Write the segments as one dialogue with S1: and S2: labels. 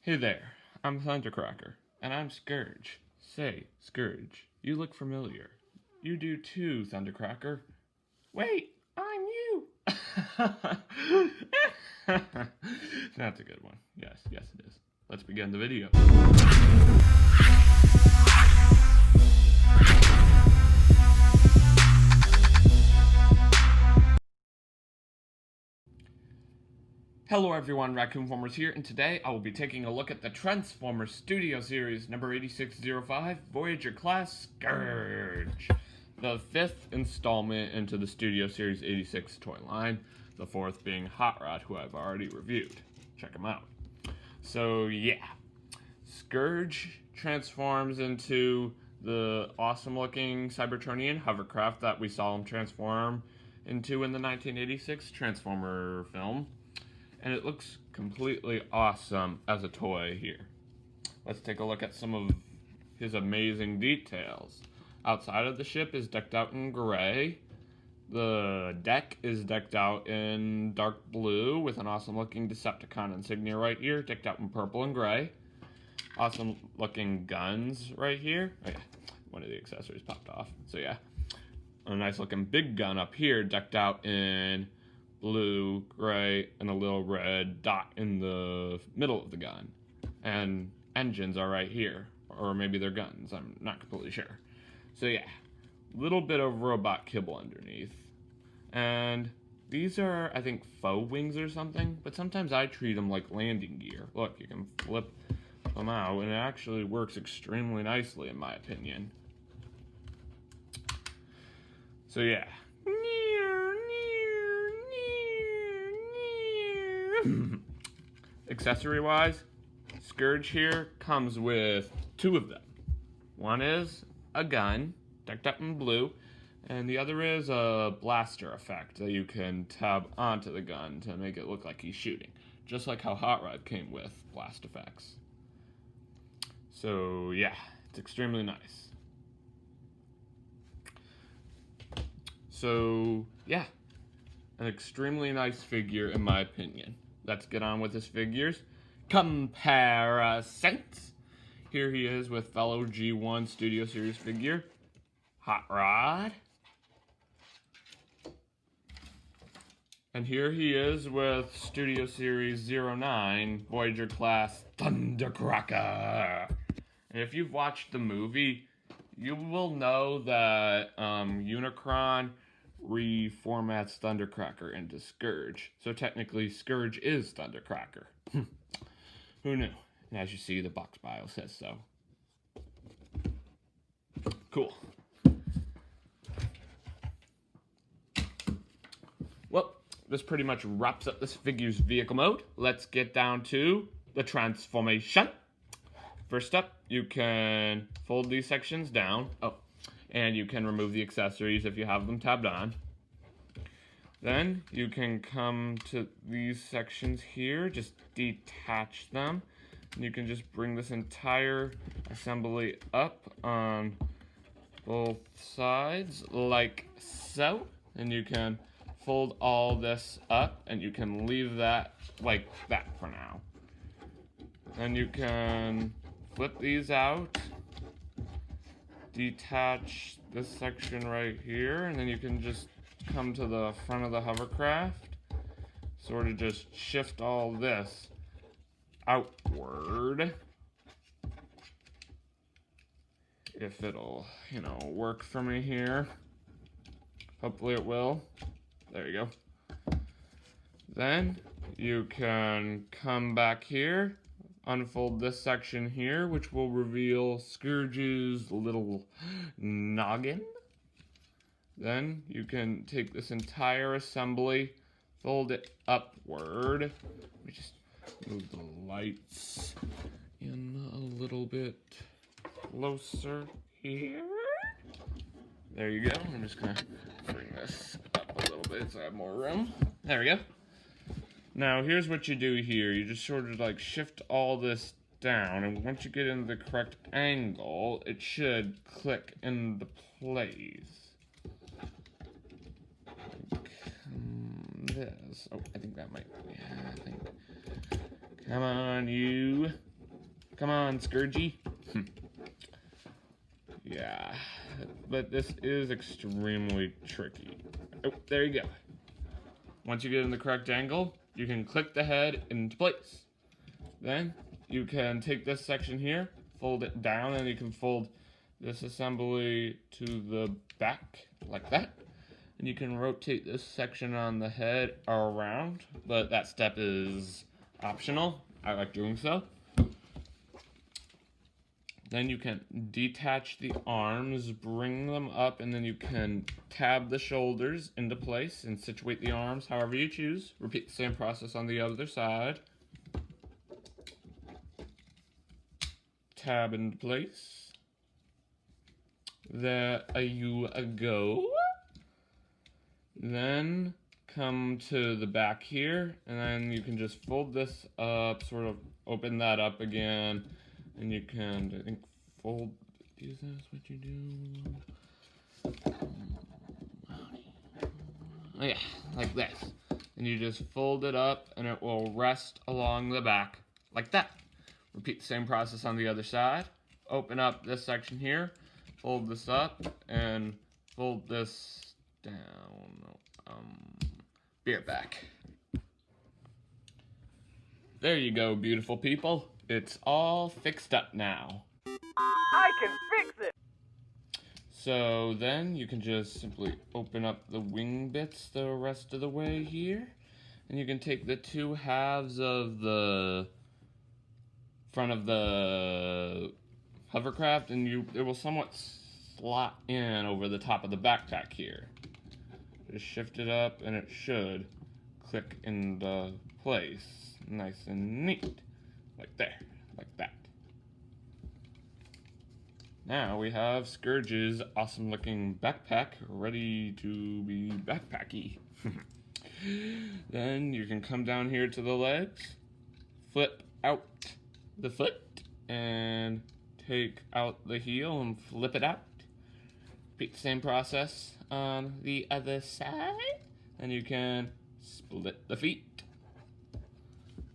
S1: Hey there, I'm Thundercracker, and I'm Scourge. Say, Scourge, you look familiar. You do too, Thundercracker. Wait, I'm you! That's a good one. Yes, it is. Let's begin the video. Hello everyone, Raccoon-Formers here, and today I will be taking a look at the Transformers Studio Series number 8605, Voyager Class Scourge. The fifth installment into the Studio Series 86 toy line, the fourth being Hot Rod, who I've already reviewed. Check him out. So yeah, Scourge transforms into the awesome looking Cybertronian hovercraft that we saw him transform into in the 1986 Transformer film. And it looks completely awesome as a toy here. Let's take a look at some of his amazing details. Outside of the ship is decked out in gray. The deck is decked out in dark blue with an awesome looking Decepticon insignia right here, decked out in purple and gray. Awesome looking guns right here. Oh yeah, one of the accessories popped off. So yeah, a nice looking big gun up here, decked out in blue, gray, and a little red dot in the middle of the gun. And engines are right here. Or maybe they're guns, I'm not completely sure. So yeah, little bit of robot kibble underneath. And these are, I think, faux wings or something, but sometimes I treat them like landing gear. Look, you can flip them out, and it actually works extremely nicely in my opinion. So yeah. Accessory wise, Scourge here comes with two of them. One is a gun decked up in blue, and the other is a blaster effect that you can tab onto the gun to make it look like he's shooting, just like how Hot Rod came with blast effects. So yeah, it's extremely nice. So yeah, an extremely nice figure in my opinion. Let's get on with his figures. Comparisons. Here he is with fellow G1 Studio Series figure, Hot Rod. And here he is with Studio Series 09, Voyager Class Thundercracker. And if you've watched the movie, you will know that Unicron reformats Thundercracker into Scourge. So technically, Scourge is Thundercracker. Who knew? And as you see, the box bio says so. Cool. Well, this pretty much wraps up this figure's vehicle mode. Let's get down to the transformation. First up, you can fold these sections down. And you can remove the accessories if you have them tabbed on. Then you can come to these sections here, just detach them. And you can just bring this entire assembly up on both sides like so. And you can fold all this up and you can leave that like that for now. Then you can flip these out. Detach this section right here, and then you can just come to the front of the hovercraft, sort of just shift all this outward, if it'll, work for me here. Hopefully it will. There you go. Then you can come back here, unfold this section here, which will reveal Scourge's little noggin. Then you can take this entire assembly, fold it upward. Let me just move the lights in a little bit closer here. There you go. I'm just gonna bring this up a little bit so I have more room. There we go. Now, here's what you do here. You just sort of like shift all this down, and once you get into the correct angle, it should click into place. Like this. Oh, I think that might, yeah, I think. Come on, you. Come on, Scourgy. Yeah, but this is extremely tricky. Oh, there you go. Once you get in the correct angle, you can click the head into place. Then you can take this section here, fold it down, and you can fold this assembly to the back like that. And you can rotate this section on the head around, but that step is optional. I like doing so. Then you can detach the arms, bring them up, and then you can tab the shoulders into place and situate the arms however you choose. Repeat the same process on the other side. Tab into place. There you go. Then come to the back here, and then you can just fold this up, sort of open that up again. And you can, I think, fold, is that what you do? Oh yeah, like this. And you just fold it up and it will rest along the back, like that. Repeat the same process on the other side. Open up this section here, fold this up, and fold this down. Be right back. There you go, beautiful people. It's all fixed up now.
S2: I can fix it!
S1: So then you can just simply open up the wing bits the rest of the way here. And you can take the two halves of the front of the hovercraft and it will somewhat slot in over the top of the backpack here. Just shift it up and it should click into place. Nice and neat. Like there, like that. Now we have Scourge's awesome looking backpack ready to be backpacky. Then you can come down here to the legs, flip out the foot, and take out the heel and flip it out. Repeat the same process on the other side, and you can split the feet.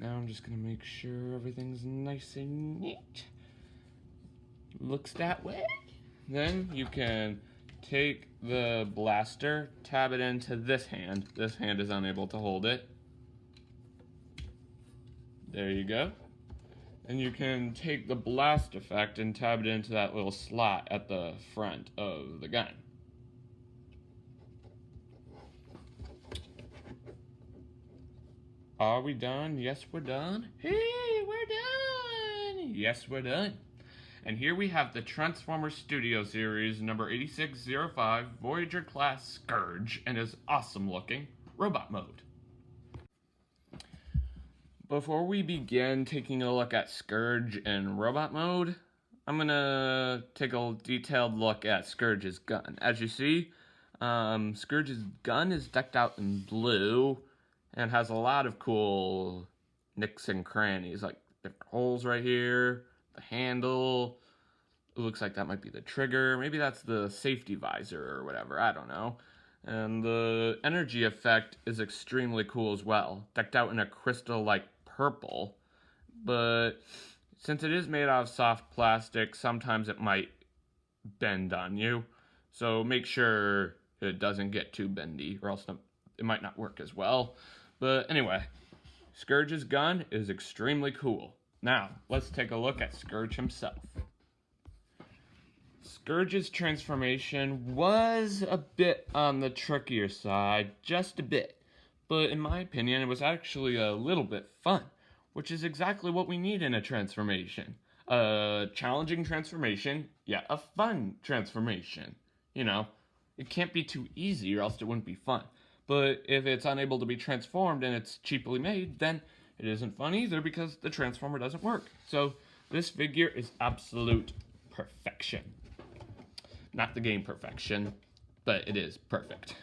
S1: Now I'm just gonna make sure everything's nice and neat. Looks that way. Then you can take the blaster, tab it into this hand. This hand is unable to hold it. There you go. And you can take the blast effect and tab it into that little slot at the front of the gun. Are we done? Yes, we're done. Hey, we're done. Yes, we're done. And here we have the Transformers Studio Series number 8605 Voyager class Scourge and his awesome looking robot mode. Before we begin taking a look at Scourge in robot mode, I'm gonna take a detailed look at Scourge's gun. As you see, Scourge's gun is decked out in blue and has a lot of cool nicks and crannies, like different holes right here, the handle. It looks like that might be the trigger. Maybe that's the safety visor or whatever, I don't know. And the energy effect is extremely cool as well, decked out in a crystal-like purple. But since it is made out of soft plastic, sometimes it might bend on you. So make sure it doesn't get too bendy, or else it might not work as well. But anyway, Scourge's gun is extremely cool. Now, let's take a look at Scourge himself. Scourge's transformation was a bit on the trickier side, just a bit. But in my opinion, it was actually a little bit fun, which is exactly what we need in a transformation. A challenging transformation, yet a fun transformation. You know, it can't be too easy or else it wouldn't be fun. But if it's unable to be transformed and it's cheaply made, then it isn't fun either because the transformer doesn't work. So this figure is absolute perfection. Not the game perfection, but it is perfect.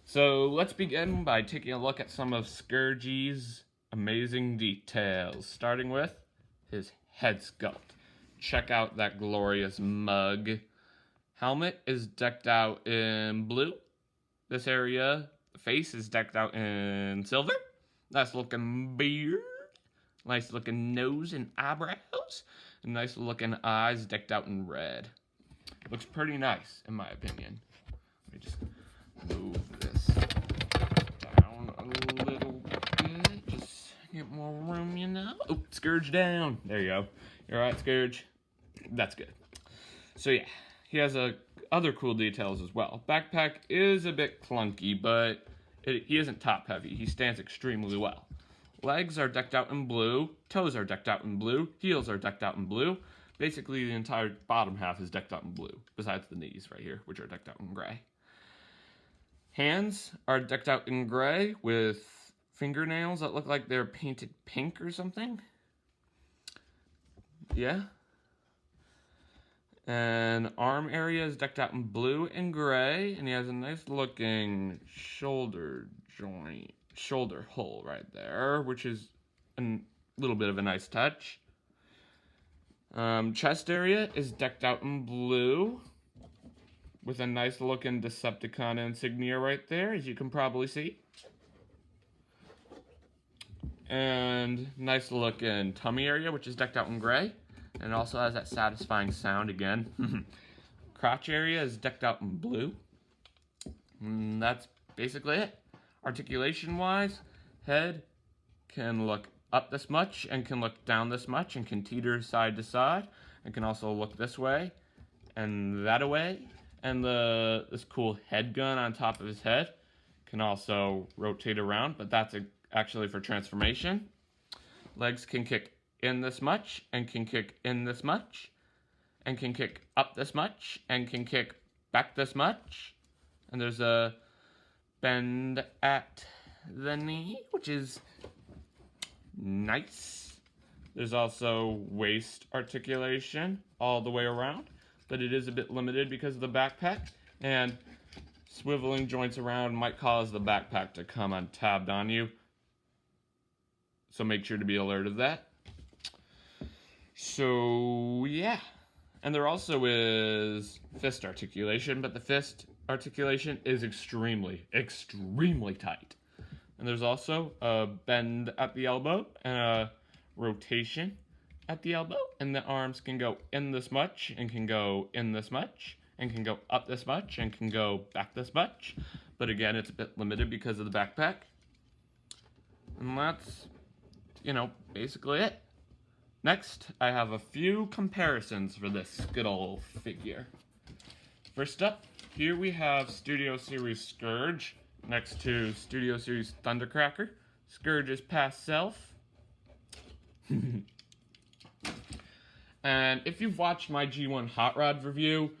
S1: So let's begin by taking a look at some of Scourge's amazing details, starting with his head sculpt. Check out that glorious mug. Helmet is decked out in blue. This area, the face is decked out in silver. Nice looking beard. Nice looking nose and eyebrows. And nice looking eyes decked out in red. Looks pretty nice, in my opinion. Let me just move this down a little bit. Just get more room, you know. Oh, Scourge down. There you go. You alright, Scourge? That's good. So yeah, he has other cool details as well. Backpack is a bit clunky, but he isn't top heavy. He stands extremely well. Legs are decked out in blue. Toes are decked out in blue. Heels are decked out in blue. Basically, the entire bottom half is decked out in blue, besides the knees right here, which are decked out in gray. Hands are decked out in gray with fingernails that look like they're painted pink or something. Yeah. And arm area is decked out in blue and gray, and he has a nice looking shoulder hole right there, which is a little bit of a nice touch. Chest area is decked out in blue with a nice looking Decepticon insignia right there, as you can probably see. And nice looking tummy area, which is decked out in gray. And it also has that satisfying sound again. Crotch area is decked out in blue. And that's basically it. Articulation-wise, head can look up this much and can look down this much and can teeter side to side and can also look this way and that away. And this cool head gun on top of his head can also rotate around, but that's actually for transformation. Legs can kick in this much and can kick in this much and can kick up this much and can kick back this much. And there's a bend at the knee, which is nice. There's also waist articulation all the way around, but it is a bit limited because of the backpack, and swiveling joints around might cause the backpack to come untabbed on you. So make sure to be alert of that. So yeah. And there also is fist articulation, but the fist articulation is extremely, extremely tight. And there's also a bend at the elbow and a rotation at the elbow. And the arms can go in this much and can go in this much and can go up this much and can go back this much. But again, it's a bit limited because of the backpack. And that's, basically it. Next, I have a few comparisons for this good old figure. First up, here we have Studio Series Scourge next to Studio Series Thundercracker. Scourge's past self. And if you've watched my G1 Hot Rod review,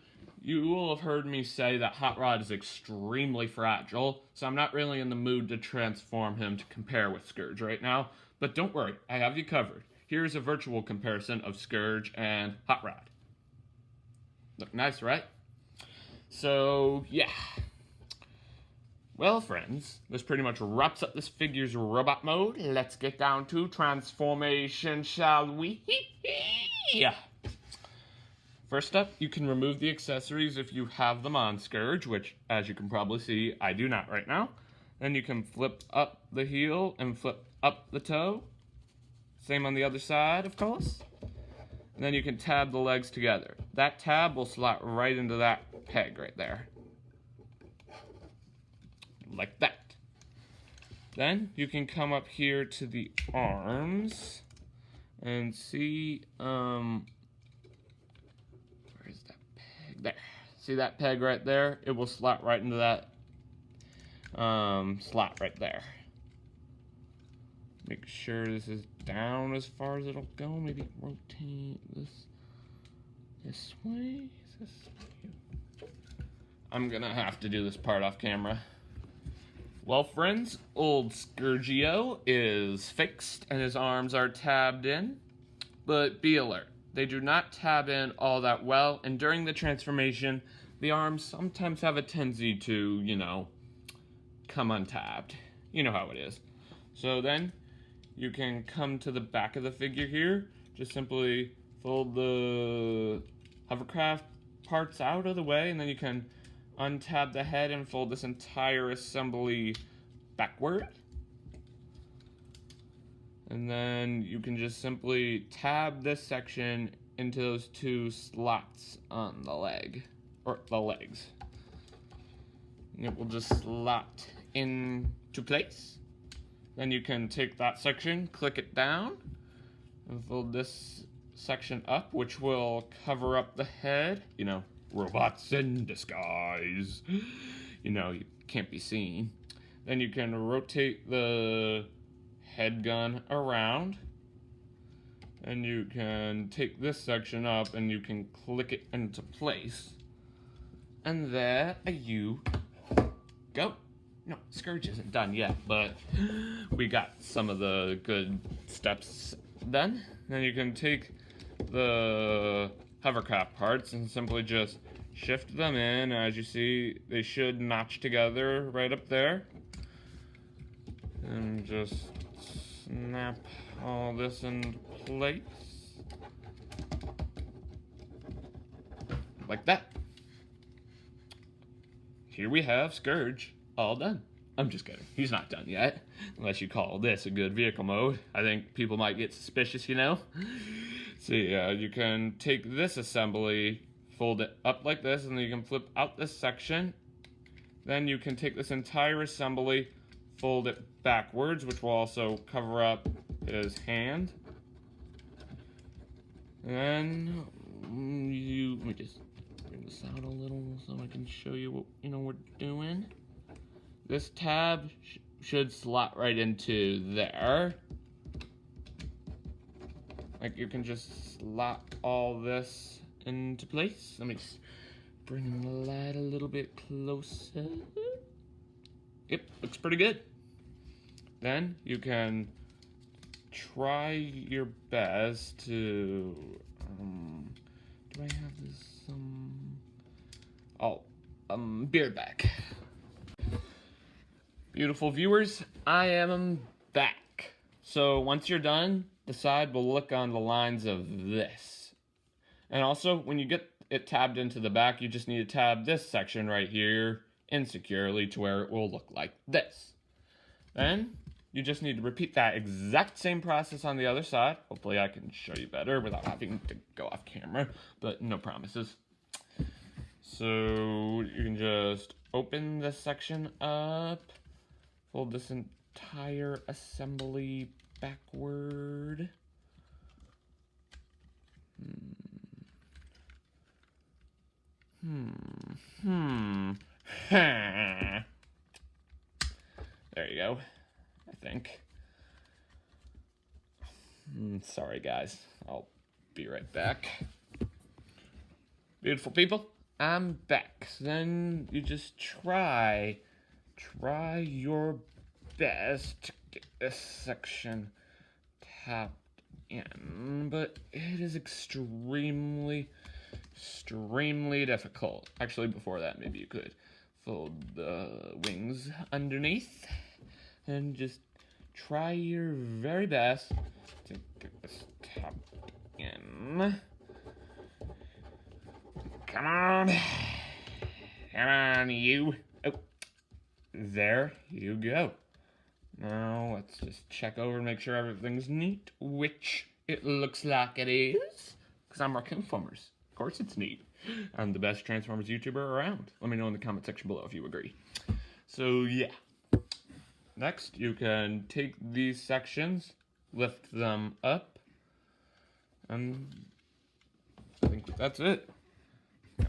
S1: you will have heard me say that Hot Rod is extremely fragile, so I'm not really in the mood to transform him to compare with Scourge right now. But don't worry, I have you covered. Here's a virtual comparison of Scourge and Hot Rod. Look nice, right? So, yeah. Well, friends, this pretty much wraps up this figure's robot mode. Let's get down to transformation, shall we? Yeah. First up, you can remove the accessories if you have them on Scourge, which, as you can probably see, I do not right now. Then you can flip up the heel and flip up the toe. Same on the other side, of course. And then you can tab the legs together. That tab will slot right into that peg right there. Like that. Then you can come up here to the arms and see, where's that peg? There. See that peg right there? It will slot right into that slot right there. Make sure this is down as far as it'll go. Maybe rotate this way. I'm gonna have to do this part off camera. Well, friends, old Scourgio is fixed and his arms are tabbed in, but be alert. They do not tab in all that well, and during the transformation, the arms sometimes have a tendency to, come untabbed. You know how it is. So then, you can come to the back of the figure here. Just simply fold the hovercraft parts out of the way, and then you can untab the head and fold this entire assembly backward. And then you can just simply tab this section into those two slots on the leg, or the legs. And it will just slot into place. Then you can take that section, click it down, and fold this section up, which will cover up the head. You know, robots in disguise. You know, you can't be seen. Then you can rotate the head gun around. And you can take this section up and you can click it into place. And there you go. No, Scourge isn't done yet, but we got some of the good steps done. Then you can take the hovercraft parts and simply just shift them in. As you see, they should notch together right up there. And just snap all this in place. Like that. Here we have Scourge. All done. I'm just kidding. He's not done yet. Unless you call this a good vehicle mode. I think people might get suspicious, you know? So yeah, you can take this assembly, fold it up like this, and then you can flip out this section. Then you can take this entire assembly, fold it backwards, which will also cover up his hand. And then let me just bring this out a little so I can show you what we're doing. This tab should slot right into there. Like, you can just slot all this into place. Let me just bring the light a little bit closer. Yep, looks pretty good. Then you can try your best to do I have this beard back. Beautiful viewers, I am back. So once you're done, the side will look on the lines of this. And also, when you get it tabbed into the back, you just need to tab this section right here insecurely to where it will look like this. Then you just need to repeat that exact same process on the other side. Hopefully I can show you better without having to go off camera, but no promises. So you can just open this section up, fold this entire assembly backward. There you go, I think. Sorry guys, I'll be right back. Beautiful people, I'm back. So then you just try your best to get this section tapped in, but it is extremely difficult. Actually, before that, maybe you could fold the wings underneath and just try your very best to get this tapped in. Come on, you. Oh, there you go. Now let's just check over and make sure everything's neat, which it looks like it is, because I'm Raccoon-Formers. Of course it's neat. I'm the best Transformers YouTuber around. Let me know in the comment section below if you agree. So yeah. Next, you can take these sections, lift them up, and I think that's it. A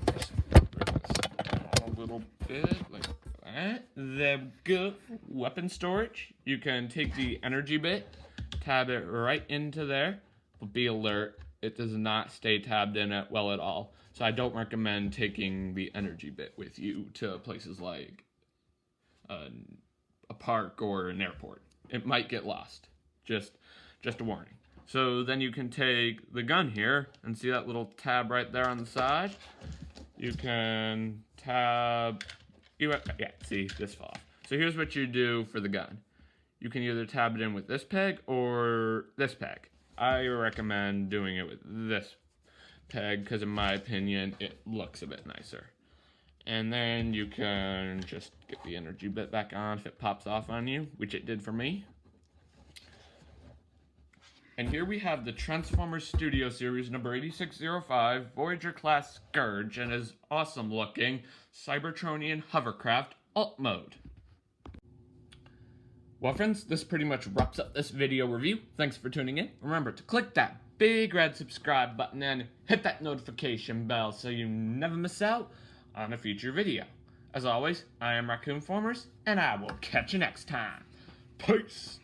S1: little bit like that. There we go. Weapon storage. You can take the energy bit, tab it right into there, but be alert, it does not stay tabbed in it well at all. So I don't recommend taking the energy bit with you to places like a park or an airport. It might get lost. Just a warning. So then you can take the gun here and see that little tab right there on the side. You can tab, see, this fell off. So here's what you do for the gun. You can either tab it in with this peg or this peg. I recommend doing it with this peg because in my opinion, it looks a bit nicer. And then you can just get the energy bit back on if it pops off on you, which it did for me. And here we have the Transformers Studio Series number 8605, Voyager class Scourge, and his awesome looking Cybertronian hovercraft alt mode. Well friends, this pretty much wraps up this video review. Thanks for tuning in. Remember to click that big red subscribe button and hit that notification bell so you never miss out on a future video. As always, I am Raccoon-Formers, and I will catch you next time. Peace!